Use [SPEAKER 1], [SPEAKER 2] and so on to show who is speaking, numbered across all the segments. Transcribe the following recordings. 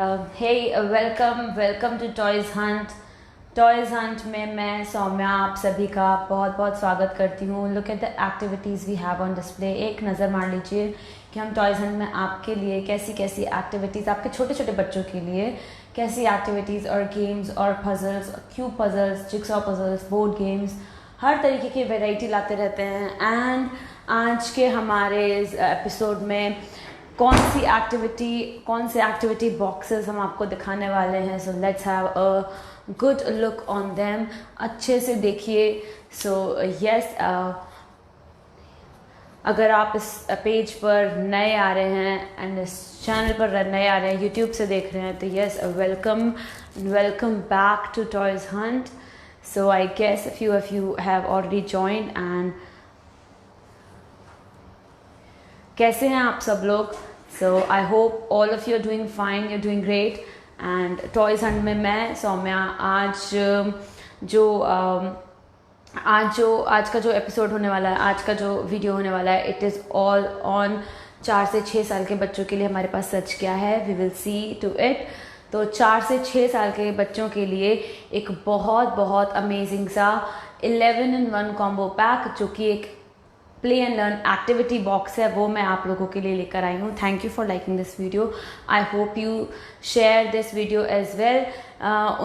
[SPEAKER 1] Welcome to toys hunt. Toys hunt में मैं सौम्या आप सभी का बहुत बहुत स्वागत करती हूँ। Look at the activities we have on display. एक नज़र मार लीजिए कि हम टॉयज़ हंट में आपके लिए कैसी कैसी एक्टिविटीज़, आपके छोटे छोटे बच्चों के लिए कैसी एक्टिविटीज़ और गेम्स और puzzles, cube puzzles, jigsaw puzzles, board games, हर तरीके की वैरायटी लाते रहते हैं। एंड आज के हमारे इस एपिसोड में कौन से एक्टिविटी बॉक्सेस हम आपको दिखाने वाले हैं। So let's have a good look on them. अच्छे से देखिए। सो यस, अगर आप इस पेज पर नए आ रहे हैं एंड इस चैनल पर नए आ रहे हैं, यूट्यूब से देख रहे हैं, तो yes, welcome back to toys hunt. So I guess a few of you have already joined and कैसे हैं आप सब लोग। So I hope all of you are doing fine, you are doing great. And toys hunt में मैं सौम्या आज का जो एपिसोड होने वाला है, आज का जो वीडियो होने वाला है, इट इज़ ऑल ऑन 4 से 6 साल के बच्चों के लिए हमारे पास सच क्या है। We will see to it. तो 4 से 6 साल के बच्चों के लिए एक बहुत बहुत अमेजिंग सा 11 in 1 कॉम्बो पैक, जो कि एक play and learn activity box है, वो मैं आप लोगों के लिए लेकर आई हूँ। Thank you for liking this video. I hope you share this video as well.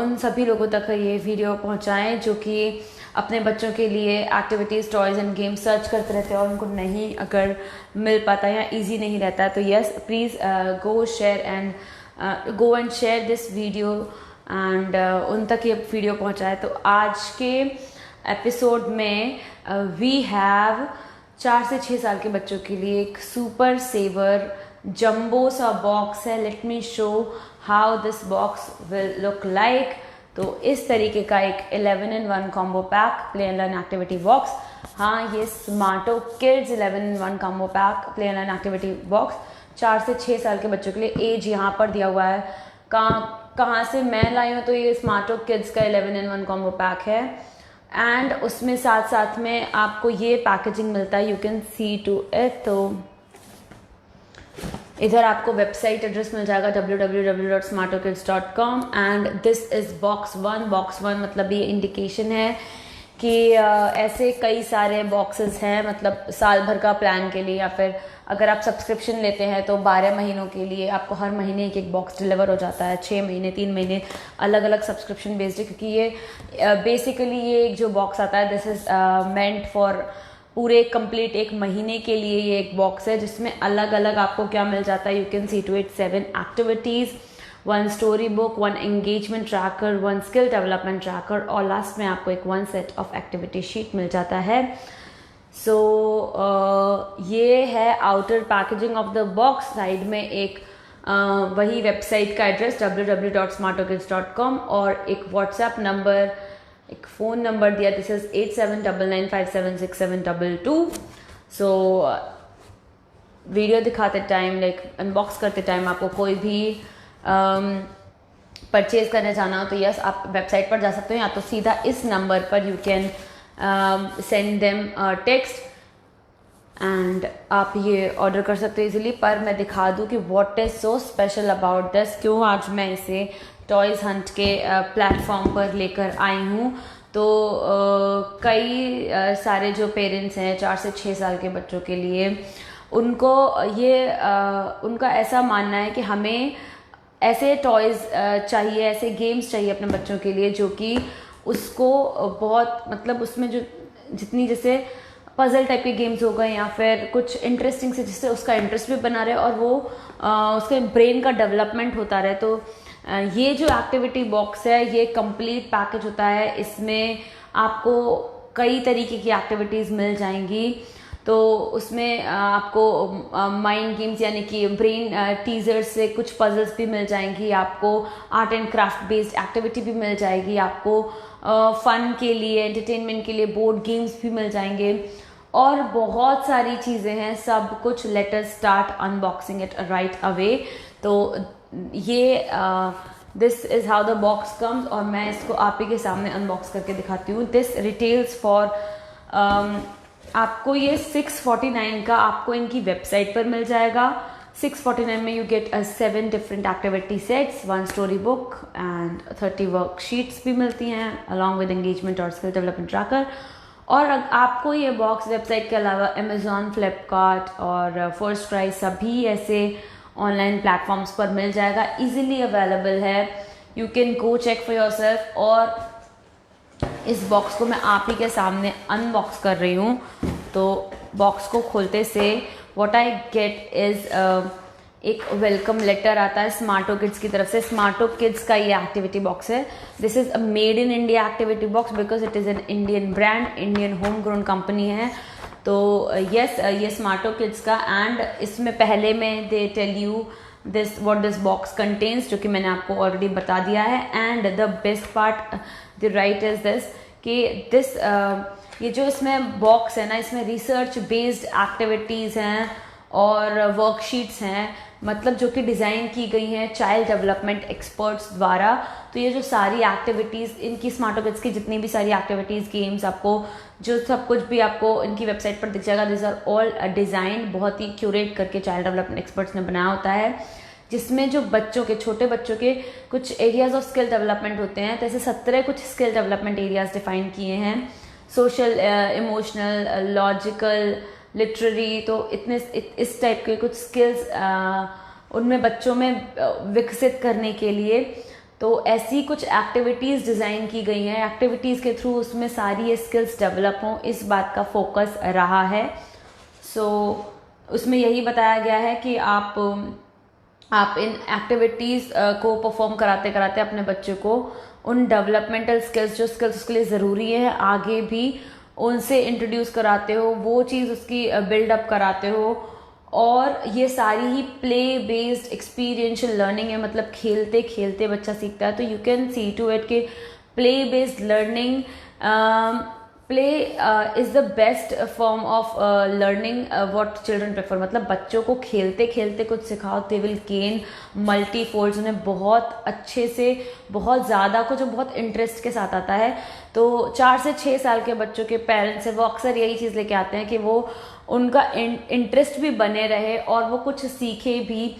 [SPEAKER 1] उन सभी लोगों तक ये वीडियो पहुँचाएँ जो कि अपने बच्चों के लिए activities, toys and games search करते रहते हैं और उनको नहीं अगर मिल पाता या ईजी नहीं रहता, तो yes, please go and share this video and उन तक ये वीडियो पहुँचाए। तो आज के एपिसोड में वी हैव 4 से 6 साल के बच्चों के लिए एक सुपर सेवर जंबो सा बॉक्स है। Let me show how this box will look like. तो इस तरीके का एक 11 in 1 combo pack play and learn activity box. हाँ, ये स्मार्टो Kids 11 in 1 combo pack play and learn activity box 4 से 6 साल के बच्चों के लिए। एज यहाँ पर दिया हुआ है, कहाँ से मैं लाई हूँ, तो ये स्मार्टो किड्स का 11 in 1 कॉम्बो पैक है। एंड उसमें साथ साथ में आपको ये पैकेजिंग मिलता है, you can see to it. तो इधर आपको वेबसाइट एड्रेस मिल जाएगा www.smartokids.com and this is box 1। Box 1 मतलब ये इंडिकेशन है कि ऐसे कई सारे बॉक्सेस हैं, मतलब साल भर का प्लान के लिए, या फिर अगर आप सब्सक्रिप्शन लेते हैं तो 12 महीनों के लिए आपको हर महीने एक बॉक्स डिलीवर हो जाता है। 6 महीने, 3 महीने, अलग अलग सब्सक्रिप्शन बेस्ड है, क्योंकि ये बेसिकली ये एक जो बॉक्स आता है, दिस इज़ मेंट फॉर पूरे कंप्लीट एक महीने के लिए। ये एक बॉक्स है जिसमें अलग अलग आपको क्या मिल जाता है, you can see to it 7 activities, 1 story book, 1 engagement tracker, 1 skill development tracker और लास्ट में आपको एक 1 सेट ऑफ एक्टिविटी शीट मिल जाता है। सो ये है outer packaging of the box. Side में एक वही वेबसाइट का एड्रेस www.smartokids.com और एक व्हाट्सएप नंबर, एक फ़ोन नंबर दिया, दिस इज़ 8799576722। सो वीडियो दिखाते टाइम, लाइक अनबॉक्स करते टाइम, आपको कोई भी परचेज़ करने जाना हो तो यस, आप वेबसाइट पर जा सकते हो, या तो सीधा इस नंबर पर you can send them text and आप ये ऑर्डर कर सकते हो इजीली। पर मैं दिखा दूँ कि what is so special about this, क्यों आज मैं इसे टॉयज़ हंट के प्लेटफॉर्म पर लेकर आई हूँ। तो कई सारे जो पेरेंट्स हैं 4 से 6 साल के बच्चों के लिए, उनको उनका ऐसा मानना है कि हमें ऐसे टॉयज़ चाहिए, ऐसे गेम्स चाहिए अपने बच्चों के लिए जो कि उसको बहुत, मतलब उसमें जो जितनी जैसे पजल टाइप के गेम्स हो गए या फिर कुछ इंटरेस्टिंग से, जिससे उसका इंटरेस्ट भी बना रहे और वो उसके ब्रेन का डेवलपमेंट होता रहे। तो ये जो एक्टिविटी बॉक्स है, ये कंप्लीट पैकेज होता है। इसमें आपको कई तरीके की एक्टिविटीज़ मिल जाएंगी। तो उसमें आपको माइंड गेम्स यानी कि ब्रेन टीजर्स से कुछ पजल्स भी मिल जाएंगी, आपको art and craft based activity भी मिल जाएगी, आपको फन के लिए, एंटरटेनमेंट के लिए बोर्ड गेम्स भी मिल जाएंगे और बहुत सारी चीज़ें हैं। सब कुछ let us start unboxing it right away. तो ये this is how the box comes और मैं इसको आप ही के सामने अनबॉक्स करके दिखाती हूँ। दिस रिटेल्स फॉर आपको ये 649 का आपको इनकी वेबसाइट पर मिल जाएगा। 649 में you get 7 different activity sets, 1 story book and 30 worksheets भी मिलती हैं अलॉन्ग विद एंगेजमेंट और स्किल डेवलपमेंट ट्रैकर। और आपको ये बॉक्स वेबसाइट के अलावा अमेज़ॉन, फ्लिपकार्ट और फर्स्ट क्राई सभी ऐसे ऑनलाइन प्लेटफॉर्म्स पर मिल जाएगा, इजीली अवेलेबल है। You can go check for yourself. और इस बॉक्स को मैं आप ही के सामने अनबॉक्स कर रही हूँ। तो बॉक्स को खोलते से व्हाट आई गेट इज़ एक वेलकम लेटर आता है स्मार्टो किड्स की तरफ से। स्मार्टो किड्स का ये एक्टिविटी बॉक्स है। This is a made in India activity box because it is an Indian brand, Indian home grown company है। तो यस ये स्मार्टो किड्स का, एंड इसमें पहले में they tell you this what this box contains, जो कि मैंने आपको ऑलरेडी बता दिया है। And the best part the right is this कि दिस ये जो इसमें बॉक्स है ना, इसमें रिसर्च बेस्ड एक्टिविटीज़ हैं और वर्कशीट्स हैं, मतलब जो कि डिज़ाइन की गई हैं चाइल्ड डेवलपमेंट एक्सपर्ट्स द्वारा। तो ये जो सारी एक्टिविटीज़ इनकी स्मार्टो किड्स की जितनी भी सारी एक्टिविटीज़, गेम्स, आपको जो सब कुछ भी आपको इनकी वेबसाइट पर दिख जाएगा, दिस आर ऑल डिज़ाइन बहुत ही क्यूरेट करके चाइल्ड डेवलपमेंट एक्सपर्ट्स ने बनाया होता है, जिसमें जो बच्चों के, छोटे बच्चों के कुछ एरियाज ऑफ स्किल डेवलपमेंट होते हैं। तो ऐसे 17 कुछ स्किल डेवलपमेंट एरियाज डिफाइन किए हैं, सोशल, इमोशनल, लॉजिकल, लिटरेरी। तो इतने इस टाइप के कुछ स्किल्स उनमें बच्चों में विकसित करने के लिए तो ऐसी कुछ एक्टिविटीज़ डिज़ाइन की गई हैं। एक्टिविटीज़ के थ्रू उसमें सारी ये स्किल्स डेवलप हों, इस बात का फोकस रहा है। सो उसमें यही बताया गया है कि आप इन एक्टिविटीज़ को परफॉर्म कराते कराते अपने बच्चे को उन डेवलपमेंटल स्किल्स, जो स्किल्स उसके लिए ज़रूरी है, आगे भी उनसे इंट्रोड्यूस कराते हो, वो चीज़ उसकी बिल्डअप कराते हो। और ये सारी ही प्ले बेस्ड एक्सपीरियंशियल लर्निंग है, मतलब खेलते खेलते बच्चा सीखता है। तो you can see to it कि play based learning, play is the best form of learning what children prefer. मतलब बच्चों को खेलते खेलते कुछ सिखाओ, they will gain multi folds. उन्हें बहुत अच्छे से, बहुत ज़्यादा कुछ बहुत इंटरेस्ट के साथ आता है। तो 4 से 6 साल के बच्चों के पेरेंट्स हैं, वो अक्सर यही चीज़ लेके आते हैं कि वो उनका इंटरेस्ट भी बने रहे और वो कुछ सीखे भी।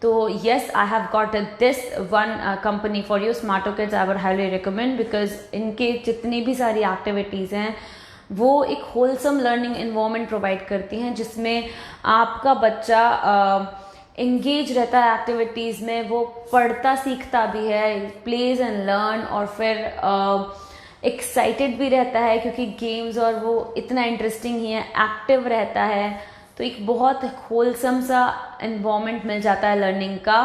[SPEAKER 1] तो yes, I have got this one company for you, Smarto Kids. I would highly recommend because इनके जितनी भी सारी एक्टिविटीज़ हैं वो एक होलसम लर्निंग इन्वायरमेंट प्रोवाइड करती हैं, जिसमें आपका बच्चा एंगेज रहता है एक्टिविटीज़ में, वो पढ़ता सीखता भी है, प्लेज एंड लर्न, और फिर एक्साइटेड भी रहता है क्योंकि गेम्स और वो इतना इंटरेस्टिंग ही है, एक्टिव रहता है। तो एक बहुत होलसम सा एनवायरनमेंट मिल जाता है लर्निंग का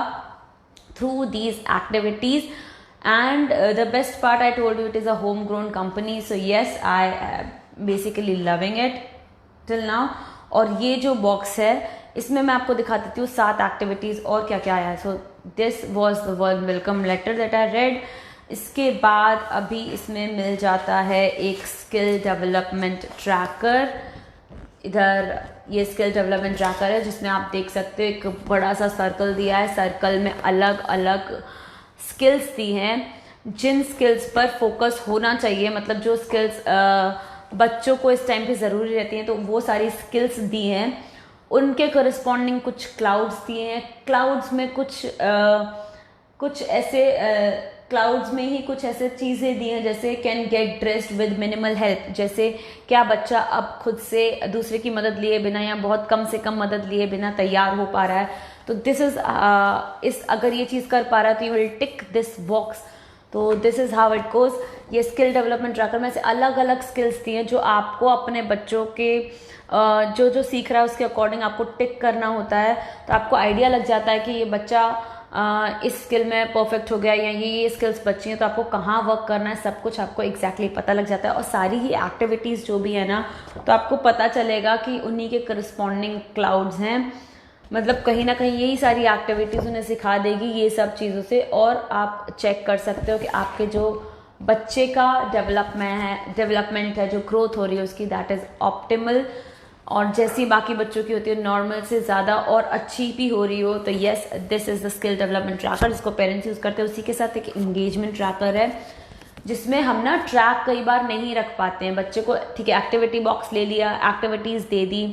[SPEAKER 1] through these activities. And the best part, I told you, it is a home grown company. So yes, I basically loving it till now. और ये जो बॉक्स है इसमें मैं आपको दिखा देती हूँ 7 एक्टिविटीज़ और क्या क्या आया है। So this was the welcome letter that I read. इसके बाद अभी इसमें मिल जाता है एक स्किल डेवलपमेंट ट्रैकर। इधर ये स्किल डेवलपमेंट ट्रैकर है जिसमें आप देख सकते हो एक बड़ा सा सर्कल दिया है। सर्कल में अलग अलग स्किल्स दी हैं जिन स्किल्स पर फोकस होना चाहिए, मतलब जो स्किल्स बच्चों को इस टाइम पे ज़रूरी रहती हैं, तो वो सारी स्किल्स दी हैं। उनके करस्पॉन्डिंग कुछ क्लाउड्स दिए हैं। क्लाउड्स में कुछ ऐसे क्लाउड्स में ही कुछ ऐसे चीज़ें दी हैं जैसे can get dressed with minimal help, जैसे क्या बच्चा अब खुद से दूसरे की मदद लिए बिना या बहुत कम से कम मदद लिए बिना तैयार हो पा रहा है। तो दिस इज़ अगर ये चीज़ कर पा रहा है तो you will tick this box. तो this is how it goes. ये स्किल डेवलपमेंट ट्रैकर में से अलग अलग स्किल्स दी हैं जो आपको अपने बच्चों के जो जो सीख रहा है उसके अकॉर्डिंग आपको टिक करना होता है। तो आपको आइडिया लग जाता है कि ये बच्चा इस स्किल में परफेक्ट हो गया या ये स्किल्स बची हैं, तो आपको कहाँ वर्क करना है सब कुछ आपको एग्जैक्टली पता लग जाता है। और सारी ही एक्टिविटीज़ जो भी है ना, तो आपको पता चलेगा कि उन्हीं के करस्पॉन्डिंग क्लाउड्स हैं। मतलब कहीं ना कहीं यही सारी एक्टिविटीज़ उन्हें सिखा देगी ये सब चीज़ों से। और आप चेक कर सकते हो कि आपके जो बच्चे का डेवलपमेंट है, जो ग्रोथ हो रही है उसकी, दैट इज़ ऑप्टिमल। और जैसी बाकी बच्चों की होती है नॉर्मल से ज़्यादा और अच्छी भी हो रही हो, तो yes, this is the skill development tracker जिसको पेरेंट्स यूज़ करते हैं। उसी के साथ एक इंगेजमेंट ट्रैकर है जिसमें हम ना ट्रैक कई बार नहीं रख पाते हैं बच्चे को। ठीक है, एक्टिविटी बॉक्स ले लिया, एक्टिविटीज़ दे दी,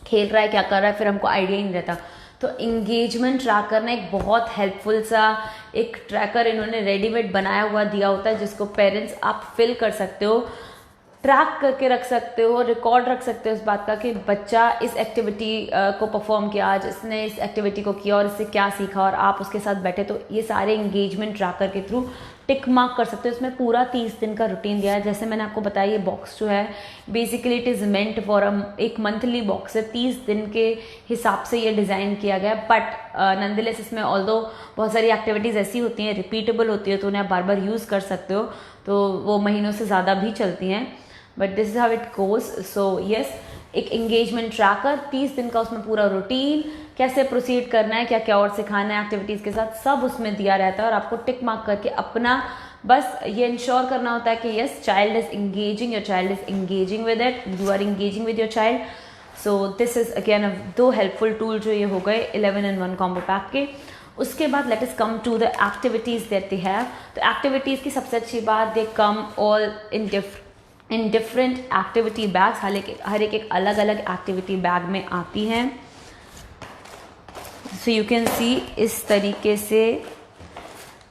[SPEAKER 1] खेल रहा है, क्या कर रहा है, फिर हमको आइडिया ही नहीं रहता। तो इंगेजमेंट ट्रैकर ना एक बहुत हेल्पफुल सा एक ट्रैकर इन्होंने रेडीमेड बनाया हुआ दिया होता है, जिसको पेरेंट्स आप फिल कर सकते हो, ट्रैक करके रख सकते हो, रिकॉर्ड रख सकते हो इस बात का कि बच्चा इस एक्टिविटी को परफॉर्म किया, आज इसने इस एक्टिविटी को किया और इससे क्या सीखा, और आप उसके साथ बैठे तो ये सारे इंगेजमेंट ट्रैकर के थ्रू टिक मार्क कर सकते हो। इसमें पूरा 30 दिन का रूटीन दिया है। जैसे मैंने आपको बताया ये बॉक्स जो है basically it is meant for एक मंथली बॉक्स है, 30 दिन के हिसाब से ये डिज़ाइन किया गया है। बट नंदलेस इसमें ऑल्दो बहुत सारी एक्टिविटीज़ ऐसी होती हैं, रिपीटेबल होती है, तो उन्हें आप बार बार यूज़ कर सकते हो, तो वो महीनों से ज़्यादा भी चलती हैं। But this is how it goes. So yes, एक एंगेजमेंट ट्रैकर, 30 दिन का उसमें पूरा रूटीन, कैसे प्रोसीड करना है, क्या क्या और सिखाना है एक्टिविटीज़ के साथ, सब उसमें दिया रहता है। और आपको टिक मार्क करके अपना बस ये इंश्योर करना होता है कि yes child is engaging, your child is engaging with it, you are engaging with your child. So this is again two helpful tool जो ये हो गए 11 in 1 कॉम्बो पैक के। उसके बाद let us come to the activities that they have. तो activities की सबसे अच्छी बात, they come all in different activity bags, हर एक अलग अलग एक्टिविटी बैग में आती हैं। सो यू कैन सी इस तरीके से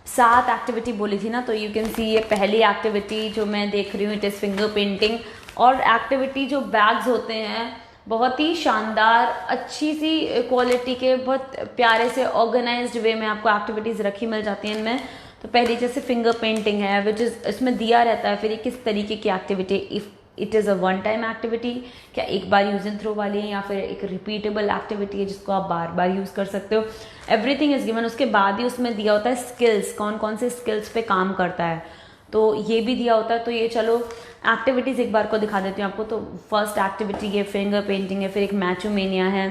[SPEAKER 1] 7 एक्टिविटी बोली थी ना, तो यू कैन सी ये पहली एक्टिविटी जो मैं देख रही हूँ इट इज़ फिंगर पेंटिंग। और एक्टिविटी जो बैग्स होते हैं बहुत ही शानदार, अच्छी सी क्वालिटी के, बहुत प्यारे से ऑर्गेनाइज्ड वे में आपको एक्टिविटीज़ रखी मिल जाती हैं इनमें। तो पहली जैसे फिंगर पेंटिंग है विच इज़ इसमें दिया रहता है फिर ये किस तरीके की activity, if it is a one time activity, क्या एक बार यूज एंड थ्रो वाली है, या फिर एक रिपीटेबल एक्टिविटी है जिसको आप बार बार यूज़ कर सकते हो। Everything is given. उसके बाद ही उसमें दिया होता है स्किल्स, कौन कौन से स्किल्स पे काम करता है, तो ये भी दिया होता है। तो ये चलो एक्टिविटीज़ एक बार को दिखा देती हूँ आपको। तो फर्स्ट एक्टिविटी ये फिंगर पेंटिंग है, फिर एक मैचोमेनिया है,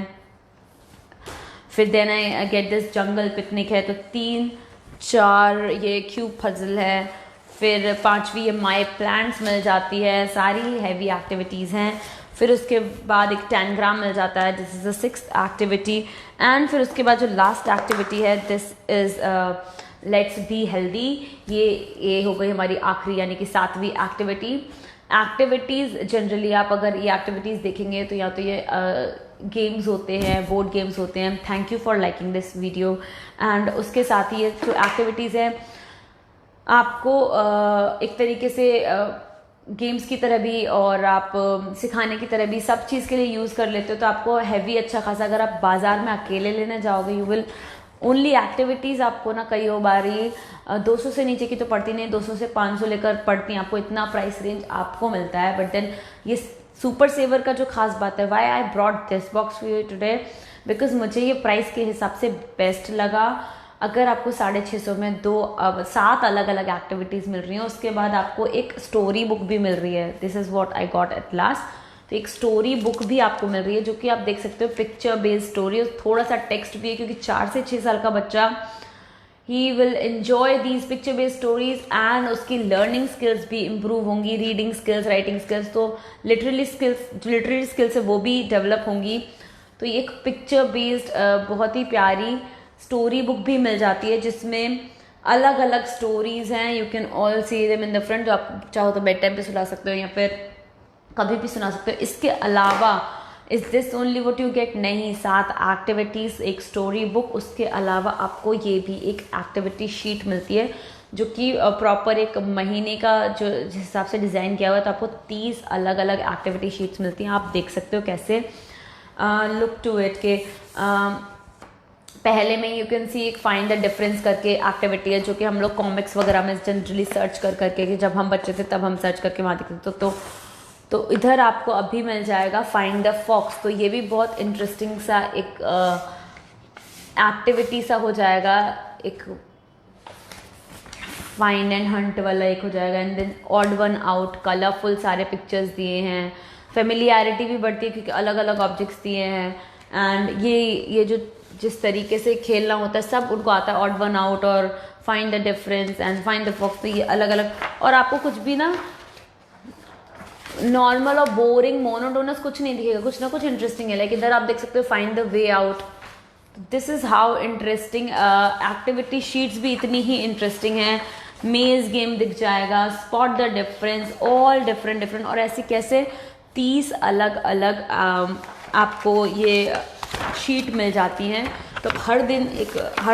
[SPEAKER 1] फिर then I get this jungle picnic है, तो 3-4 ये क्यूब पजल है, फिर 5वीं ये माई प्लांट्स मिल जाती है, सारी हैवी एक्टिविटीज़ हैं। फिर उसके बाद एक टैनग्राम मिल जाता है, this is the 6th activity. And फिर उसके बाद जो लास्ट एक्टिविटी है this is let's be healthy, ये हो गई हमारी आखिरी यानी कि 7वीं एक्टिविटी। एक्टिविटीज़ जनरली आप अगर ये एक्टिविटीज़ देखेंगे तो या तो ये गेम्स होते हैं, बोर्ड गेम्स होते हैं। Thank you for liking this video. And उसके साथ ही ये जो एक्टिविटीज़ है आपको एक तरीके से गेम्स की तरह भी और आप सिखाने की तरह भी सब चीज़ के लिए यूज़ कर लेते हो, तो आपको हैवी अच्छा खासा, अगर आप बाज़ार में अकेले लेने जाओगे यू विल ओनली एक्टिविटीज़ आपको ना कई बार ये 200 से नीचे की तो पड़ती नहीं, 200 से 500 लेकर पड़ती हैं, आपको इतना प्राइस रेंज आपको मिलता है। बट देन ये सुपर सेवर का जो खास बात है, why I brought this box for you today, because मुझे ये प्राइस के हिसाब से बेस्ट लगा। अगर आपको 650 में 7 अलग अलग एक्टिविटीज़ मिल रही हैं, उसके बाद आपको एक स्टोरी बुक भी मिल रही है, this is what I got at last. तो एक स्टोरी बुक भी आपको मिल रही है जो कि आप देख सकते हो, पिक्चर बेस्ड स्टोरी, थोड़ा सा टेक्स्ट भी है क्योंकि 4 से 6 साल का बच्चा he will enjoy these picture based stories and उसकी लर्निंग स्किल्स भी इम्प्रूव होंगी, रीडिंग स्किल्स, राइटिंग स्किल्स, तो लिटरेरी स्किल्स है वो भी डेवलप होंगी। तो एक पिक्चर बेस्ड बहुत ही प्यारी स्टोरी बुक भी मिल जाती है जिसमें अलग अलग स्टोरीज हैं, you can all see them in the front, जो आप चाहो तो बेड टाइम पे सुना सकते हो या फिर कभी भी सुना सकते हो। इसके अलावा is this only what you get, नहीं, 7 एक्टिविटीज़, एक स्टोरी बुक, उसके अलावा आपको ये भी एक एक्टिविटी शीट मिलती है जो कि प्रॉपर एक महीने का जो जिस हिसाब से डिज़ाइन किया हुआ है, तो आपको 30 अलग अलग एक्टिविटी शीट्स मिलती हैं। आप देख सकते हो कैसे लुक टू इट के पहले में यू कैन सी एक फाइंड द डिफरेंस करके एक्टिविटी है जो कि हम लोग कॉमिक्स वगैरह में जनरली सर्च करके कि जब हम बच्चे थे तब हम सर्च करके वहाँ देखते थे, तो इधर आपको अभी मिल जाएगा फाइंड द फॉक्स। तो ये भी बहुत इंटरेस्टिंग सा एक एक्टिविटी सा हो जाएगा, एक फाइंड एंड हंट वाला एक हो जाएगा। And then odd one out, colourful सारे पिक्चर्स दिए हैं, फेमिलियरिटी भी बढ़ती है क्योंकि अलग अलग ऑब्जेक्ट्स दिए हैं। एंड ये जो जिस तरीके से खेलना होता है सब उनको आता है, ऑड वन आउट और find the difference and find the fox, तो ये अलग अलग। और आपको कुछ भी ना नॉर्मल और बोरिंग मोनोटोनस कुछ नहीं दिखेगा, कुछ ना कुछ इंटरेस्टिंग है। लाइक इधर आप देख सकते हो find the way out, this is how interesting. Activity sheets भी इतनी ही इंटरेस्टिंग है। मेज गेम दिख जाएगा, spot the difference, all different, और ऐसे कैसे 30 अलग अलग आपको ये शीट मिल जाती हैं। तो हर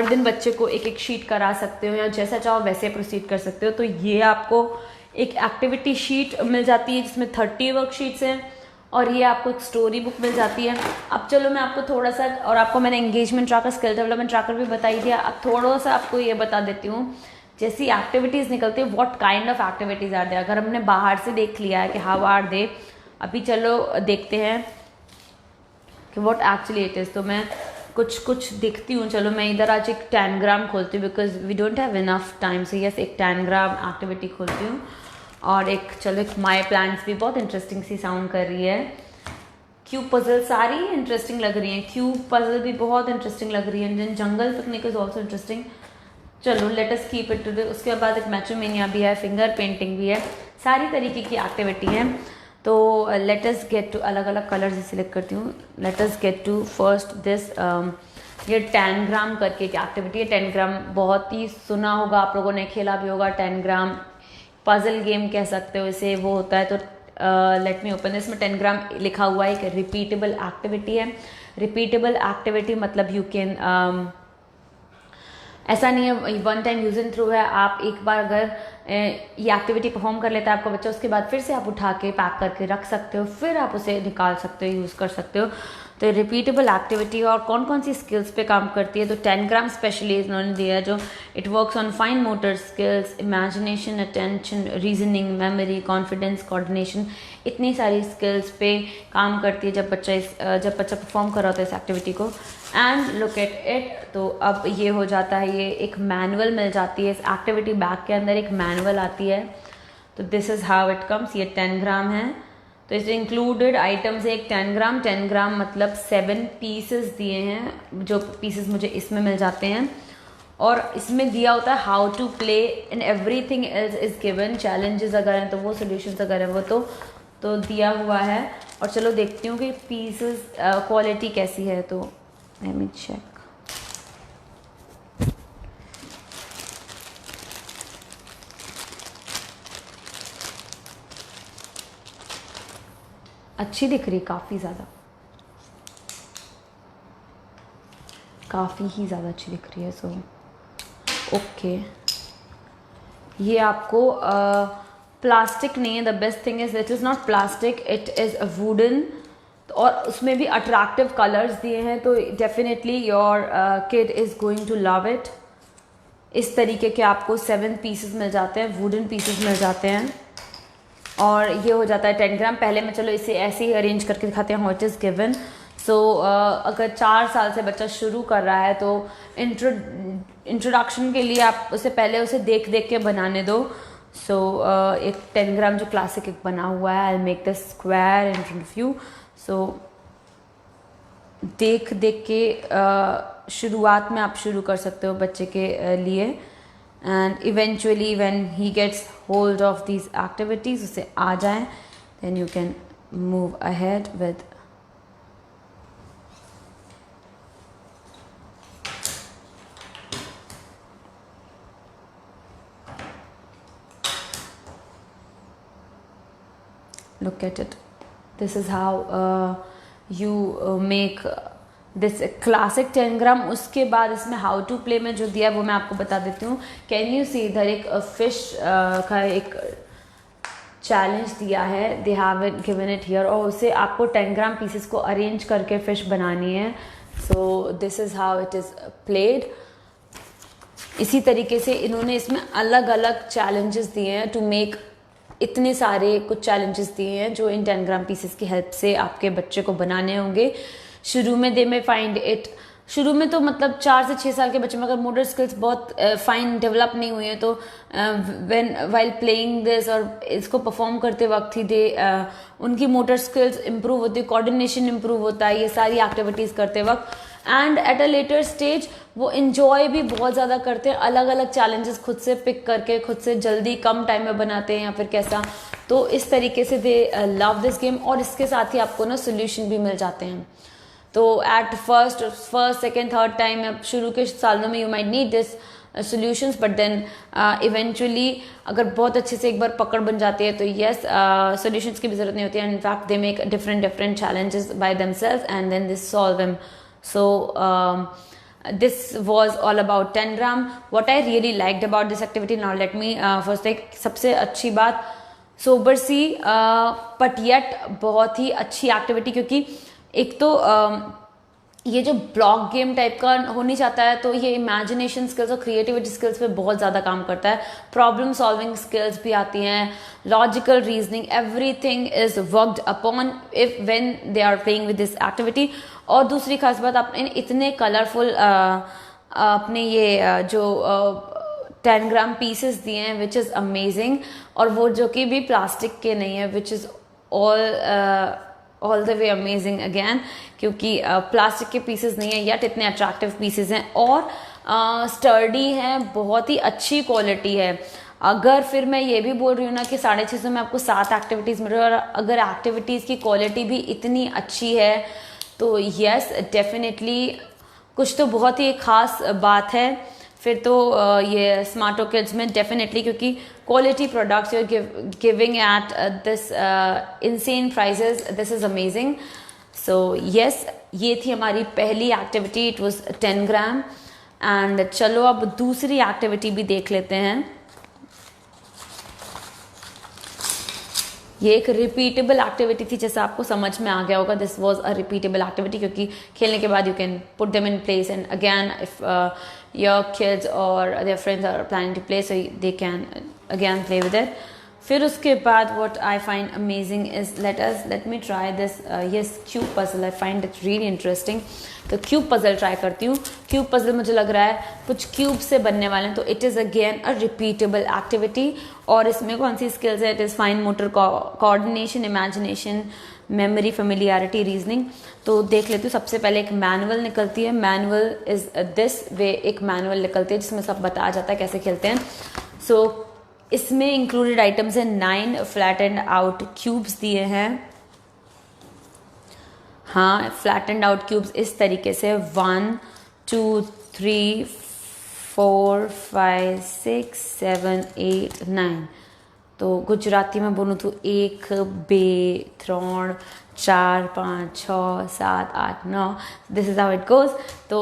[SPEAKER 1] दिन बच्चे को एक एक शीट करा सकते हो, या जैसा चाहो वैसे प्रोसीड कर सकते हो। तो ये आपको एक एक्टिविटी शीट मिल जाती है जिसमें 30 वर्कशीट्स हैं, और ये आपको एक स्टोरी बुक मिल जाती है। अब चलो मैं आपको थोड़ा सा, और आपको मैंने engagement tracker, skill development tracker भी बताई दिया, अब थोड़ा सा आपको ये बता देती हूँ। जैसी एक्टिविटीज़ निकलती है, what kind of activities are they. अगर हमने बाहर से देख लिया है कि हाउ आर दे, अभी चलो देखते हैं कि व्हाट एक्चुअली इट इज़। तो मैं कुछ दिखती हूँ। चलो मैं इधर आज एक टैनग्राम खोलती हूँ, because we don't have enough time. So yes, एक टैनग्राम एक्टिविटी खोलती हूँ। और एक माई प्लांट्स भी बहुत इंटरेस्टिंग सी साउंड कर रही है। क्यूब पजल सारी इंटरेस्टिंग लग रही हैं। क्यूब पजल भी बहुत इंटरेस्टिंग लग रही है। जंगल पिकनिक इज ऑल्सो इंटरेस्टिंग। चलो let us keep it today. उसके बाद एक मैट्रोमेनिया भी है, फिंगर पेंटिंग भी है, सारी तरीके की एक्टिविटी है। तो लेट अस गेट टू, अलग अलग कलर से सिलेक्ट करती हूँ। Let us get to first this, ये टैनग्राम करके एक एक्टिविटी है। टैनग्राम बहुत ही सुना होगा, आप लोगों ने खेला भी होगा। टैनग्राम पजल गेम कह सकते हो इसे, वो होता है। तो लेट मी ओपन, इसमें टैनग्राम लिखा हुआ है। एक रिपीटेबल एक्टिविटी है। रिपीटेबल एक्टिविटी मतलब यू कैन, ऐसा नहीं है one time use and through है। आप एक बार अगर ये एक्टिविटी परफॉर्म कर लेता है आपका बच्चा, उसके बाद फिर से आप उठा के पैक करके रख सकते हो, फिर आप उसे निकाल सकते हो, यूज़ कर सकते हो। तो रिपीटेबल एक्टिविटी, और कौन कौन सी स्किल्स पे काम करती है, तो टैनग्राम स्पेशली इन्होंने दिया है, जो it works on fine motor skills, imagination, attention, reasoning, memory, confidence, coordination. इतनी सारी स्किल्स पे काम करती है जब बच्चा परफॉर्म कर रहा होता है इस एक्टिविटी को। And look at it. तो अब ये हो जाता है, ये एक मैनुअल मिल जाती है इस एक्टिविटी बैग के अंदर, एक मैनुअल आती है। तो this is how it comes. ये 10 ग्राम है। तो इसमें इंक्लूडेड आइटम्स है एक 10 ग्राम। 10 ग्राम मतलब 7 पीसेस दिए हैं, जो पीसेस मुझे इसमें मिल जाते हैं। और इसमें दिया होता है how to play and everything else is given. Challenges अगर हैं तो वो, सोल्यूशंस अगर हैं वो, तो दिया हुआ है। और चलो देखती हूँ कि पीसेस क्वालिटी कैसी है। तो लेट मी चेक। अच्छी दिख रही, काफ़ी ही ज़्यादा अच्छी दिख रही है। सो ओके, ये आपको प्लास्टिक नहीं है। The best thing is it is not plastic, it is a wooden. और उसमें भी अट्रैक्टिव कलर्स दिए हैं। तो definitely your kid is going to love it. इस तरीके के आपको 7 पीसेस मिल जाते हैं, वुडन पीसेस मिल जाते हैं। और ये हो जाता है 10 ग्राम। पहले मैं चलो इसे ऐसे ही अरेंज करके दिखाते हैं, व्हाट इज़ गिवन। सो अगर 4 साल से बच्चा शुरू कर रहा है तो इंट्रोडक्शन के लिए आप उसे पहले उसे देख के बनाने दो। सो एक 10 ग्राम जो क्लासिक एक बना हुआ है, I make the square in front of you. So देख के शुरुआत में आप शुरू कर सकते हो बच्चे के लिए। And eventually when he gets hold of these activities, उसे आ जाए, then you can move ahead with. Look at it. This is how you make this classic 10 gram. उसके बाद इसमें हाउ टू प्ले में जो दिया है वो मैं आपको बता देती हूँ। कैन यू सी इधर एक फिश का एक चैलेंज दिया है, they have it given it here. और उसे आपको 10 ग्राम पीसेस को अरेंज करके फिश बनानी है। So this is how it is played. इसी तरीके से इन्होंने इसमें अलग अलग चैलेंजेस दिए हैं टू मेक। इतने सारे कुछ चैलेंजेस दिए हैं जो इन 10 ग्राम पीसेस की हेल्प से आपके बच्चे को बनाने होंगे। शुरू में दे में फाइंड इट, शुरू में तो मतलब 4 से 6 साल के बच्चे में अगर मोटर स्किल्स बहुत फाइन डेवलप नहीं हुई है तो व्हेन वाइल प्लेइंग दिस और इसको परफॉर्म करते वक्त ही उनकी मोटर स्किल्स इंप्रूव होती है, कोऑर्डिनेशन इंप्रूव होता है, ये सारी एक्टिविटीज़ करते वक्त। And at a later stage वो इन्जॉय भी बहुत ज़्यादा करते हैं, अलग अलग चैलेंजेस खुद से पिक करके खुद से जल्दी कम टाइम में बनाते हैं या फिर कैसा। तो इस तरीके से दे लव दिस गेम। और इसके साथ ही आपको ना सोल्यूशन भी मिल जाते हैं। तो at first second third time शुरू के सालों में you might need this solutions, but then eventually अगर बहुत अच्छे से एक बार पकड़ बन जाती है तो yes, solutions की भी जरूरत नहीं होती है। in fact they make different challenges by themselves and then they solve them So this was all about 10 gram. What I really liked about this activity, now let me first take सबसे अच्छी बात sober C but yet बहुत ही अच्छी activity, क्योंकि एक तो ये जो ब्लॉक गेम टाइप का होनी चाहता है तो ये इमेजिनेशन स्किल्स और क्रिएटिविटी स्किल्स पे बहुत ज़्यादा काम करता है, प्रॉब्लम सॉल्विंग स्किल्स भी आती हैं, logical reasoning, everything is worked upon if when they are playing with this activity. और दूसरी खास बात, आपने इतने कलरफुल अपने ये जो 10 ग्राम पीसेस दिए हैं विच इज़ अमेजिंग, और वो जो कि भी प्लास्टिक के नहीं है, which is all the way amazing again, क्योंकि प्लास्टिक के पीसेस नहीं है येट, इतने अट्रैक्टिव पीसेस हैं और स्टर्डी हैं, बहुत ही अच्छी क्वालिटी है। अगर फिर मैं ये भी बोल रही हूँ ना कि 650 में आपको 7 एक्टिविटीज़ मिल रही है, और अगर एक्टिविटीज़ की क्वालिटी भी इतनी अच्छी है तो यस डेफिनेटली कुछ तो बहुत ही खास बात है फिर तो ये स्मार्टो किड्स में डेफिनेटली, क्योंकि quality products you are giving at this insane prices, this is amazing. So yes, ये थी हमारी पहली activity, it was 10 gram. And चलो अब दूसरी एक्टिविटी भी देख लेते हैं। ये एक रिपीटेबल एक्टिविटी थी, जैसे आपको समझ में आ गया होगा, this was a repeatable activity, क्योंकि खेलने के बाद you can put them in place and again if your kids और their friends are planning to play, so they can again play with it. फिर उसके बाद what I find amazing is let me try this yes cube puzzle, I find it really interesting. तो cube puzzle try करती हूँ। Cube puzzle मुझे लग रहा है कुछ क्यूब से बनने वाले हैं, तो it is again a repeatable activity. और इसमें कौन सी स्किल्स है? It is fine motor coordination, imagination, memory, familiarity, reasoning. तो देख लेती हूँ। सबसे पहले एक मैनुअल निकलती है, मैनुअल इज दिस वे, एक मैनुअल निकलती है जिसमें सब बताया जाता है कैसे खेलते हैं। सो इसमें इंक्लूडेड आइटम्स हैं 9 फ्लैट एंड आउट क्यूब्स दिए हैं। हाँ, फ्लैट एंड आउट क्यूब्स इस तरीके से 1 2 3 4 5 6 7 8 9। तो गुजराती में बोलूँ तो 1 2 3 4 5 6 7 8 9, this is how it goes. तो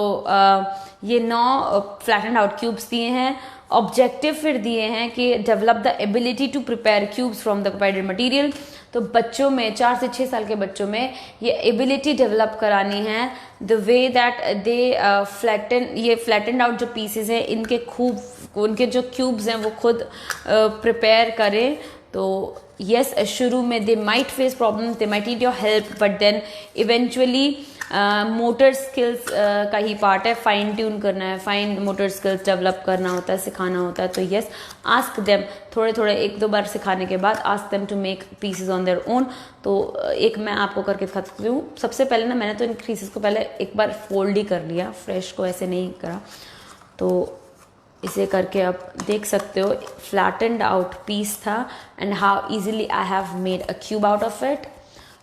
[SPEAKER 1] ये 9 फ्लैट एंड आउट क्यूब्स दिए हैं। ऑब्जेक्टिव फिर दिए हैं कि develop the ability to prepare cubes from the provided material. तो बच्चों में 4 से 6 साल के बच्चों में ये एबिलिटी डेवलप करानी है, the way that they flattened out जो पीसेस हैं इनके खूब उनके जो क्यूब्स हैं वो खुद प्रिपेयर करें। तो यस, शुरू में they might face problems, they might need your help, but then eventually motor skills का ही पार्ट है, फाइन ट्यून करना है, फाइन मोटर स्किल्स डेवलप करना होता है, सिखाना होता है। तो यस, आस्क देम, थोड़े थोड़े 1-2 बार सिखाने के बाद ask them to make pieces on their own. तो एक मैं आपको करके दिखा सकती हूँ। सबसे पहले ना मैंने तो इन पीसेस को पहले एक बार फोल्ड ही कर लिया, फ्रेश को ऐसे नहीं करा। तो इसे करके आप देख सकते हो, फ्लैटेंड आउट पीस था and how easily I have made a cube out of it.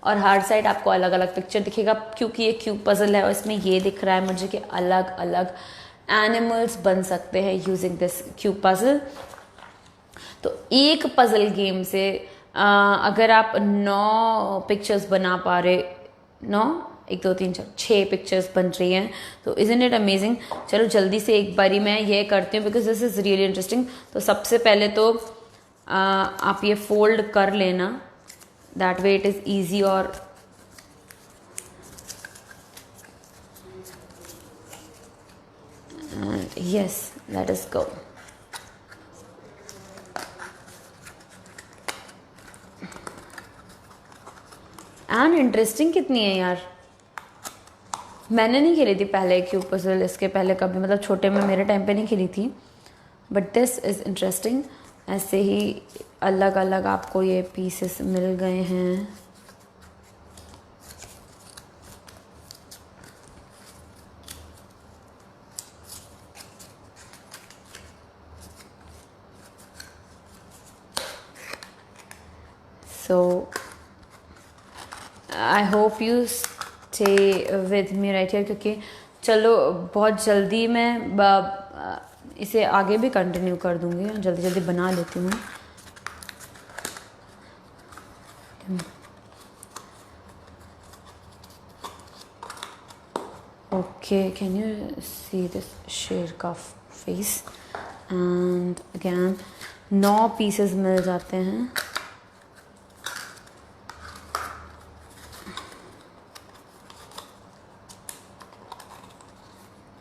[SPEAKER 1] और हर साइड आपको अलग अलग पिक्चर दिखेगा, क्योंकि ये क्यूब पजल है और इसमें ये दिख रहा है मुझे कि अलग अलग एनिमल्स बन सकते हैं यूजिंग दिस क्यूब पजल। तो एक पजल गेम से अगर आप 9 पिक्चर्स बना पा रहे, 9 1 2 3 4 6 पिक्चर्स बन रही हैं, तो इज़न्ट इट अमेजिंग। चलो जल्दी से एक बारी मैं ये करती हूँ because this is really interesting. तो सबसे पहले तो आप ये फोल्ड कर लेना, that way it is easy. और yes, let us go. And interesting कितनी है यार, मैंने नहीं खेली थी पहले क्यूब पजल, इसके पहले कभी, मतलब छोटे में मेरे टाइम पे नहीं खेली थी, बट दिस इज़ इंटरेस्टिंग। ऐसे ही अलग अलग आपको ये पीसेस मिल गए हैं। So I hope you stay with me right here, क्योंकि चलो बहुत जल्दी मैं इसे आगे भी कंटिन्यू कर दूंगी, जल्दी जल्दी बना लेती हूँ। Okay, can you see this शेर का face? And again 9 pieces मिल जाते हैं.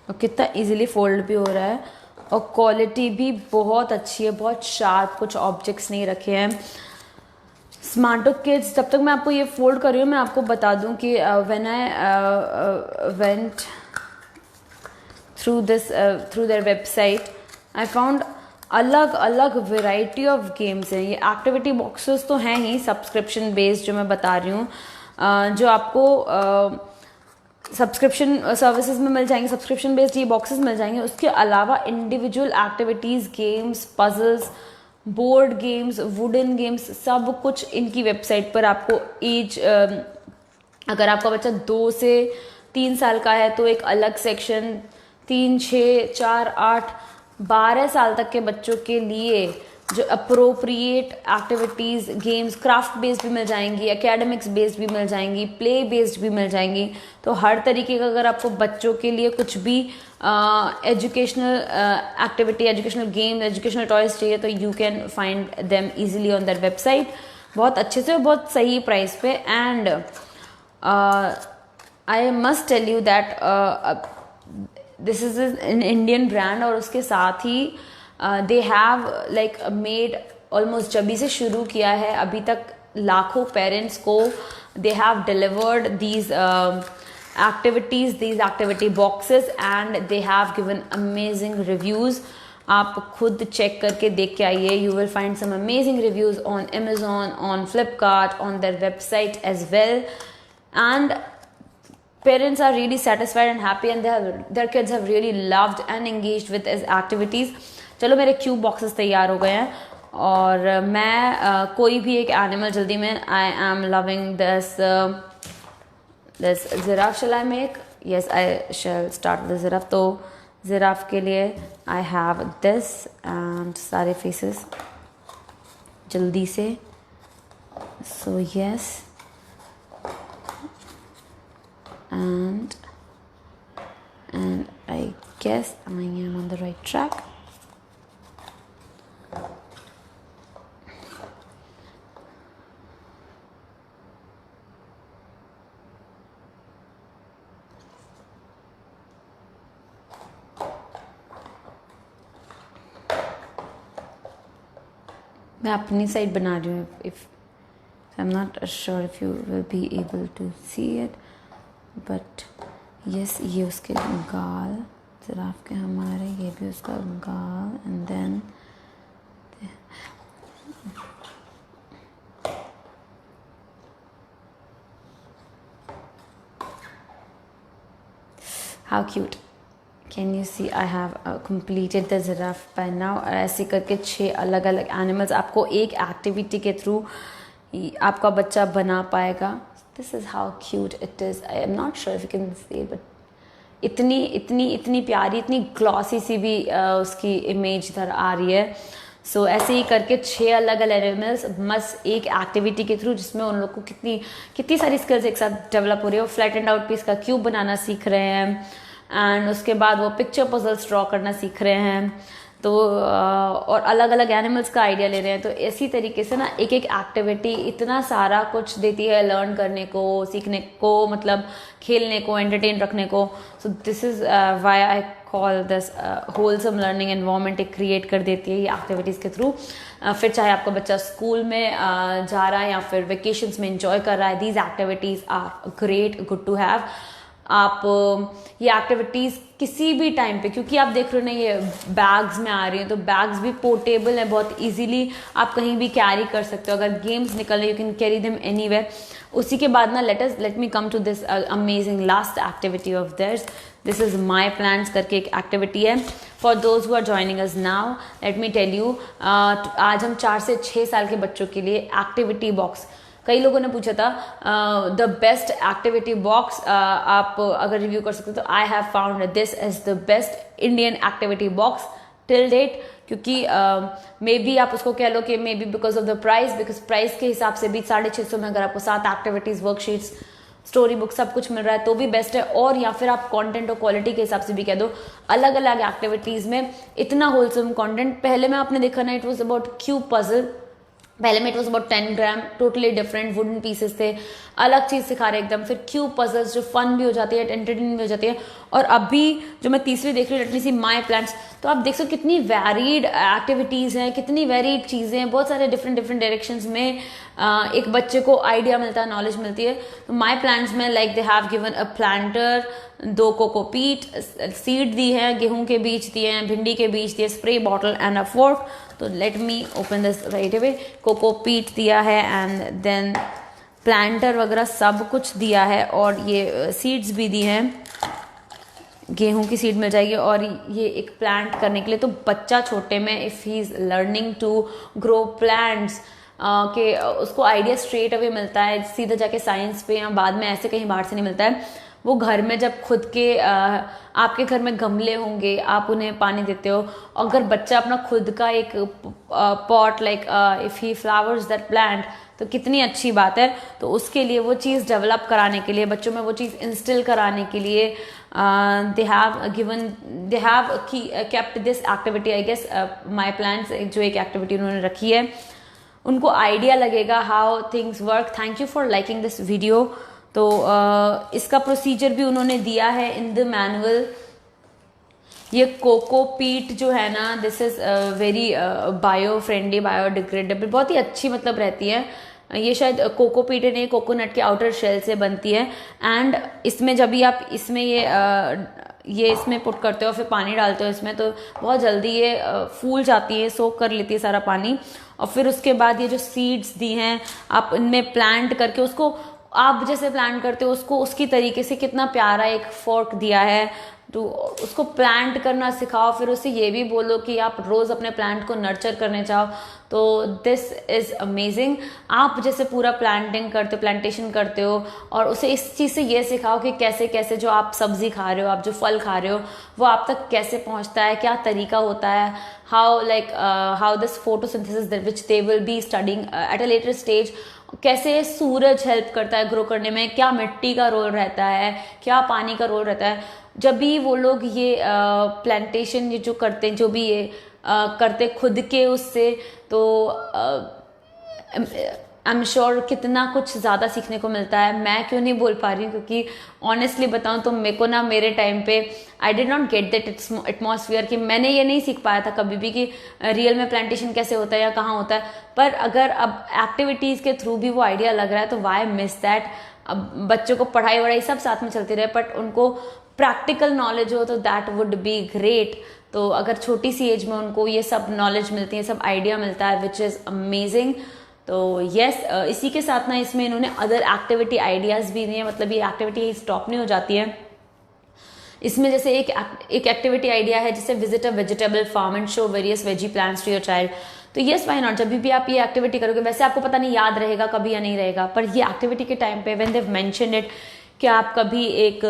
[SPEAKER 1] और कितना इजीली फोल्ड भी हो रहा है और क्वालिटी भी बहुत अच्छी है, बहुत शार्प, कुछ ऑब्जेक्ट्स नहीं रखे हैं. स्मार्टो किड्स, जब तक मैं आपको ये फोल्ड कर रही हूँ मैं आपको बता दूँ कि when I went through their website I found अलग अलग वेराइटी ऑफ गेम्स हैं. ये एक्टिविटी बॉक्सेस तो हैं ही सब्सक्रिप्शन बेस्ड जो मैं बता रही हूँ, जो आपको सब्सक्रिप्शन सर्विसेज में मिल जाएंगे. सब्सक्रिप्शन बेस्ड ये बॉक्सेस मिल जाएंगे. उसके अलावा individual activities, games, puzzles, board games, wooden games, सब कुछ इनकी वेबसाइट पर आपको एज, अगर आपका बच्चा 2 से 3 साल का है तो एक अलग सेक्शन, 3, 6, 4, 8, 12 साल तक के बच्चों के लिए जो appropriate activities, games, craft based भी मिल जाएंगी, एकेडमिक्स बेस्ड भी मिल जाएंगी, प्ले बेस्ड भी मिल जाएंगी. तो हर तरीके का अगर आपको बच्चों के लिए कुछ भी educational activity, educational game, educational toys चाहिए तो you can find them easily on their website. बहुत अच्छे से, बहुत सही प्राइस पे. And I must tell you that this is an Indian brand और उसके साथ ही they have like made almost, जब से शुरू किया है अभी तक लाखों पेरेंट्स को they have delivered these activities, these activity boxes, and they have given amazing reviews. आप खुद चेक करके देख के आइए. You will find some amazing reviews on Amazon, on Flipkart, on their website as well. And parents are really satisfied and happy, and their kids have really loved and engaged with these activities. चलो मेरे cube boxes तैयार हो गए हैं और मैं कोई भी एक एनिमल जल्दी में, I am loving this giraffe. Shall I make? Yes, I shall start with giraffe. तो जिराफ के लिए आई हैव दिस एंड सारे फेसेस जल्दी से. So yes, and I guess I am on the right track. मैं अपनी side बना रही हूँ. If I am not sure if you will be able to see it, but yes, ये उसके गाल, जिराफ के हमारे, ये भी उसका गाल. And then how cute. Can you see I have completed the giraffe by now. ऐसे करके 6 अलग अलग एनिमल्स आपको एक एक्टिविटी के थ्रू आपका बच्चा बना पाएगा. This is how cute it is. I am not sure if you can C, but इतनी प्यारी, इतनी ग्लॉसी सी भी उसकी इमेज इधर आ रही है. सो ऐसे ही करके 6 अलग अलग एनिमल्स मस्त एक एक्टिविटी के थ्रू, जिसमें उन लोग को कितनी सारी स्किल्स एक साथ डेवलप हो रही है. वो फ्लैट एंड आउट पीस का क्यूब बनाना सीख रहे हैं एंड उसके बाद वो पिक्चर पजल्स ड्रॉ करना सीख रहे हैं. तो और अलग अलग एनिमल्स का आइडिया ले रहे हैं. तो इसी तरीके से ना एक एक एक्टिविटी इतना सारा कुछ देती है लर्न करने को, सीखने को, मतलब खेलने को, एंटरटेन रखने को. So this is why I call this wholesome learning environment एक क्रिएट कर देती है ये एक्टिविटीज़ के थ्रू. फिर चाहे आपका बच्चा स्कूल में जा रहा है या फिर वेकेशंस में इंजॉय कर रहा है, these activities are great, good to have. आप ये एक्टिविटीज़ किसी भी टाइम पे, क्योंकि आप देख रहे हो ना ये बैग्स में आ रही हैं, तो बैग्स भी पोर्टेबल है, बहुत इजीली आप कहीं भी कैरी कर सकते हो. अगर गेम्स निकल रहे you can carry them anywhere. उसी के बाद ना let me come to this amazing last activity of this. This is my plans करके एक एक्टिविटी है for those who are joining us now. Let me tell you, आज हम 4 से 6 साल के बच्चों के लिए एक्टिविटी बॉक्स, कई लोगों ने पूछा था द बेस्ट एक्टिविटी बॉक्स आप अगर रिव्यू कर सकते हो, तो I have found this as the best Indian activity box till date. क्योंकि मे बी आप उसको कह लो कि maybe because of the price, because price के हिसाब से भी 650 में अगर आपको 7 एक्टिविटीज़ वर्कशीट्स स्टोरी बुक सब कुछ मिल रहा है तो भी बेस्ट है, और या फिर आप कंटेंट और क्वालिटी के हिसाब से भी कह दो, अलग अलग एक्टिविटीज़ में इतना होलसम कंटेंट। पहले में आपने देखा ना, it was about cube puzzle, पहले में it was about 10 gram, totally different wooden pieces थे, अलग चीज़ सिखा रहे एकदम। फिर क्यूब पजल्स जो फन भी हो जाती है, एंटरटेनिंग भी हो जाती है। और अभी जो मैं तीसरी देख रही हूँ, let me see my plans, तो आप देख सकते हो कितनी वैरिड एक्टिविटीज़ हैं, कितनी वैरिड चीज़ें हैं, बहुत सारे डिफरेंट डिफरेंट डायरेक्शंस में एक बच्चे को आइडिया मिलता है, नॉलेज मिलती है। तो माय प्लान्स में like they have given a planter, 2 cocopeat, seed दी है, गेहूं के बीज दिए हैं, भिंडी के बीज दिए, spray bottle and a fork. तो let me open this right away. Cocopeat दिया है एंड देन प्लांटर वगैरह सब कुछ दिया है, और ये सीड्स भी दी हैं, गेहूं की सीड मिल जाएगी, और ये एक प्लांट करने के लिए। तो बच्चा छोटे में if he is learning to grow plants के उसको आइडिया स्ट्रेट अवे मिलता है, सीधा जाके साइंस पे या बाद में ऐसे कहीं बाहर से नहीं मिलता है। वो घर में जब खुद के आपके घर में गमले होंगे, आप उन्हें पानी देते हो, अगर बच्चा अपना खुद का एक pot like if he flowers that plant, तो कितनी अच्छी बात है। तो उसके लिए वो चीज़ डेवलप कराने के लिए, बच्चों में वो चीज़ इंस्टिल कराने के लिए they have kept this activity. I guess my plans जो एक एक्टिविटी उन्होंने रखी है, उनको आइडिया लगेगा how things work. Thank you for liking this video. तो इसका प्रोसीजर भी उन्होंने दिया है इन द मैनुअल। ये कोकोपीट जो है ना, this is very bio friendly, biodegradable, बहुत ही अच्छी मतलब रहती है। ये शायद कोकोपीट नहीं, कोकोनट के आउटर शेल से बनती है। एंड इसमें जब भी आप इसमें ये इसमें पुट करते हो, फिर पानी डालते हो इसमें, तो बहुत जल्दी ये फूल जाती है, सोक कर लेती है सारा पानी। और फिर उसके बाद ये जो सीड्स दी हैं, आप इनमें प्लांट करके उसको, आप जैसे प्लांट करते हो उसको उसकी तरीके से, कितना प्यारा एक फोर्क दिया है, तो उसको प्लांट करना सिखाओ। फिर उसे ये भी बोलो कि आप रोज़ अपने प्लांट को नर्चर करने चाहो। तो दिस इज़ अमेजिंग। आप जैसे पूरा प्लांटेशन करते हो, और उसे इस चीज़ से ये सिखाओ कि कैसे कैसे जो आप सब्जी खा रहे हो, आप जो फल खा रहे हो, वो आप तक कैसे पहुंचता है, क्या तरीका होता है, how this photosynthesis which they will be studying at a later stage, कैसे सूरज हेल्प करता है ग्रो करने में, क्या मिट्टी का रोल रहता है, क्या पानी का रोल रहता है। जब भी वो लोग ये प्लांटेशन ये जो करते हैं, जो भी ये करते खुद के उससे, तो आई एम श्योर कितना कुछ ज़्यादा सीखने को मिलता है। मैं क्यों नहीं बोल पा रही हूँ, क्योंकि ऑनेस्टली बताऊँ तो मेरे को ना, मेरे टाइम पे I did not get that atmosphere, कि मैंने ये नहीं सीख पाया था कभी भी कि रियल में प्लांटेशन कैसे होता है या कहाँ होता है। पर अगर अब एक्टिविटीज़ के थ्रू भी वो आइडिया लग रहा है, तो वाई मिस दैट। अब बच्चों को पढ़ाई वढ़ाई सब साथ में चलती रहे, बट उनको प्रैक्टिकल नॉलेज हो तो दैट वुड बी ग्रेट। तो अगर छोटी सी एज में उनको ये सब नॉलेज मिलती है, सब आइडिया मिलता है, विच इज़ अमेजिंग। तो यस, इसी के साथ ना इसमें इन्होंने अदर एक्टिविटी आइडियाज़ भी दिए हैं, मतलब ये एक्टिविटी स्टॉप नहीं हो जाती है। इसमें जैसे एक एक्टिविटी आइडिया है, जैसे visit a vegetable farm and show various veggie plants to your child. तो यस, व्हाई नॉट, जब भी आप ये एक्टिविटी करोगे, वैसे आपको पता नहीं याद रहेगा कभी या नहीं रहेगा, पर ये एक्टिविटी के टाइम पे when they have mentioned it कि आप कभी एक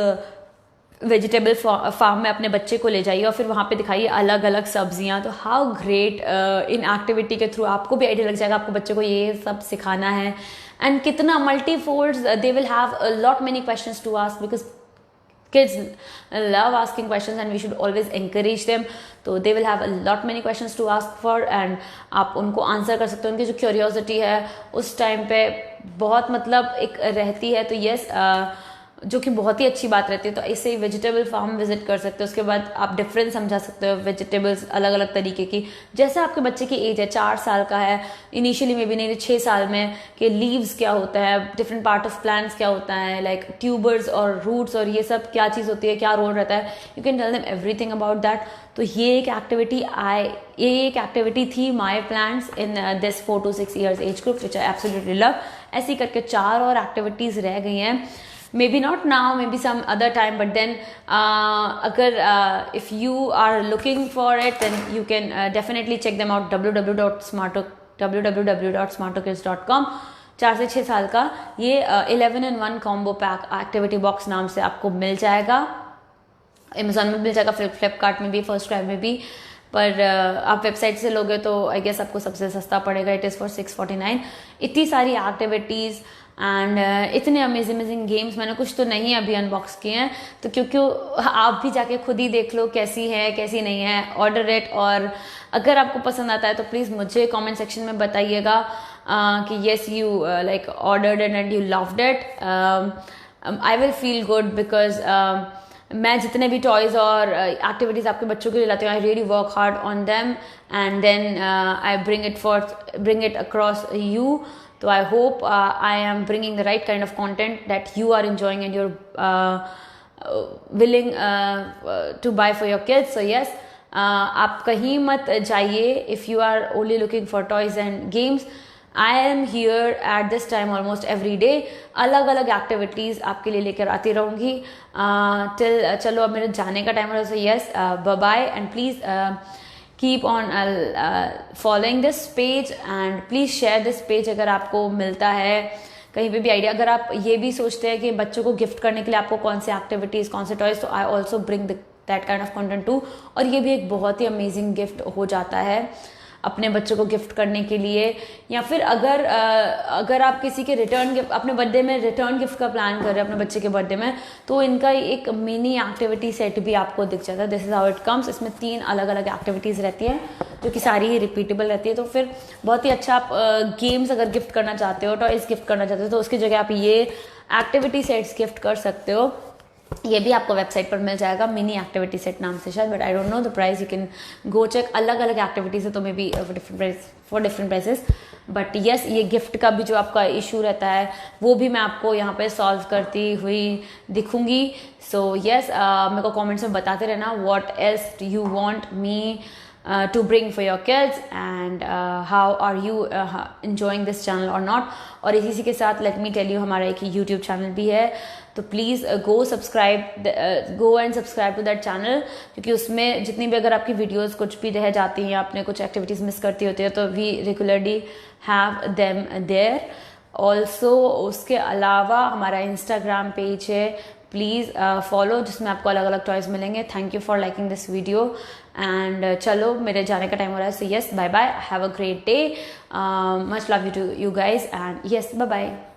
[SPEAKER 1] वेजिटेबल फार्म में अपने बच्चे को ले जाइए और फिर वहाँ पे दिखाइए अलग अलग सब्जियाँ, तो हाउ ग्रेट। इन एक्टिविटी के थ्रू आपको भी आइडिया लग जाएगा, आपको बच्चे को ये सब सिखाना है। एंड कितना multifolds they will have lot many questions to ask, because kids love asking questions and we should always encourage them. तो they will have a lot many questions to ask for and आप उनको answer कर सकते हो। उनकी जो curiosity है उस टाइम पे बहुत मतलब एक रहती है, तो यस, जो कि बहुत ही अच्छी बात रहती है। तो ऐसे ही वेजिटेबल फार्म विजिट कर सकते हो, उसके बाद आप डिफरेंस समझा सकते हो वेजिटेबल्स अलग अलग तरीके की। जैसे आपके बच्चे की एज है, 4 साल का है, इनिशियली में भी नहीं 6 साल में, कि लीव्स क्या होता है, डिफरेंट पार्ट ऑफ प्लांट्स क्या होता है, लाइक ट्यूबर्स और रूट्स और ये सब क्या चीज़ होती है, क्या रोल रहता है, you can tell them everything about that. तो ये एक एक्टिविटी थी my plants in this 4 to 6 years age group, which I absolutely love. ऐसी करके 4 और एक्टिविटीज़ रह गई हैं, maybe not now, maybe some other time, but then agar if you are looking for it, then you can definitely check them out, www.smartokids.com। 4 से 6 साल का ये 11-in-1 combo pack activity box नाम से आपको मिल जाएगा, अमेजोन में मिल जाएगा, फ्लिपकार्ट में भी, फर्स्ट क्राई में भी। पर आप वेबसाइट से लोगे तो आई गेस आपको सबसे सस्ता पड़ेगा, इट इज़ फॉर 649। इतनी सारी एक्टिविटीज़, एंड इतने अमेजिंग गेम्स मैंने कुछ तो नहीं अभी अनबॉक्स किए हैं, तो क्योंकि आप भी जाके खुद ही देख लो कैसी है कैसी नहीं है, ऑर्डर इट। और अगर आपको पसंद आता है तो प्लीज़ मुझे कमेंट सेक्शन में बताइएगा कि yes you like ordered it and you loved it. I will feel good because मैं जितने भी टॉयज़ और एक्टिविटीज़ आपके बच्चों के लिए लाती हूँ, I really work hard on them and then I bring it across you. So I hope I am bringing the right kind of content that you are enjoying and you're willing to buy for your kids. So yes, आप कहीं मत जाइए if you are only looking for toys and games. I am here at this time almost every day. अलग अलग activities आपके लिए लेकर आती रहूँगी till चलो अब मेरे जाने का टाइम हो रहा है। So yes, bye bye and please keep on following this page and please share this page अगर आपको मिलता है कहीं पे भी आइडिया। अगर आप ये भी सोचते हैं कि बच्चों को गिफ्ट करने के लिए आपको कौन से एक्टिविटीज़ कौन से टॉयज, तो I also bring that kind of content too. और ये भी एक बहुत ही अमेजिंग गिफ्ट हो जाता है अपने बच्चों को गिफ्ट करने के लिए। या फिर अगर आप किसी के रिटर्न गिफ्ट अपने बर्थडे में रिटर्न गिफ्ट का प्लान कर रहे हैं अपने बच्चे के बर्थडे में, तो इनका एक मिनी एक्टिविटी सेट भी आपको दिख जाता है। This is how it comes. इसमें 3 अलग अलग एक्टिविटीज़ रहती हैं जो कि सारी ही रिपीटेबल रहती है। तो फिर बहुत ही अच्छा आप गेम्स अगर गिफ्ट करना चाहते हो, टॉयज गिफ्ट करना चाहते हो, तो उसकी जगह आप ये एक्टिविटी सेट्स गिफ्ट कर सकते हो। ये भी आपको वेबसाइट पर मिल जाएगा, मिनी एक्टिविटी सेट नाम से शायद, but I don't know the price. You can go check. अलग अलग एक्टिविटीज़ है तो maybe for different prices. But yes, ये गिफ्ट का भी जो आपका इशू रहता है वो भी मैं आपको यहाँ पे सॉल्व करती हुई दिखूंगी। सो येस, मेरे को कमेंट्स में बताते रहना what else you want me to bring for your kids and how are you enjoying this channel or not। और इसी के साथ let me tell you हमारा एक YouTube चैनल भी है, तो please go and subscribe to that channel, क्योंकि उसमें जितनी भी अगर आपकी वीडियोस कुछ भी रह जाती हैं या आपने कुछ एक्टिविटीज़ मिस करती होती है तो we regularly have them there. Also उसके अलावा हमारा इंस्टाग्राम पेज है, प्लीज़ फॉलो, जिसमें आपको अलग अलग टॉयज़ मिलेंगे। Thank you for liking this video and चलो मेरे जाने का टाइम हो रहा है। So yes, bye bye, have a great day, much love you to you guys and yes, bye bye.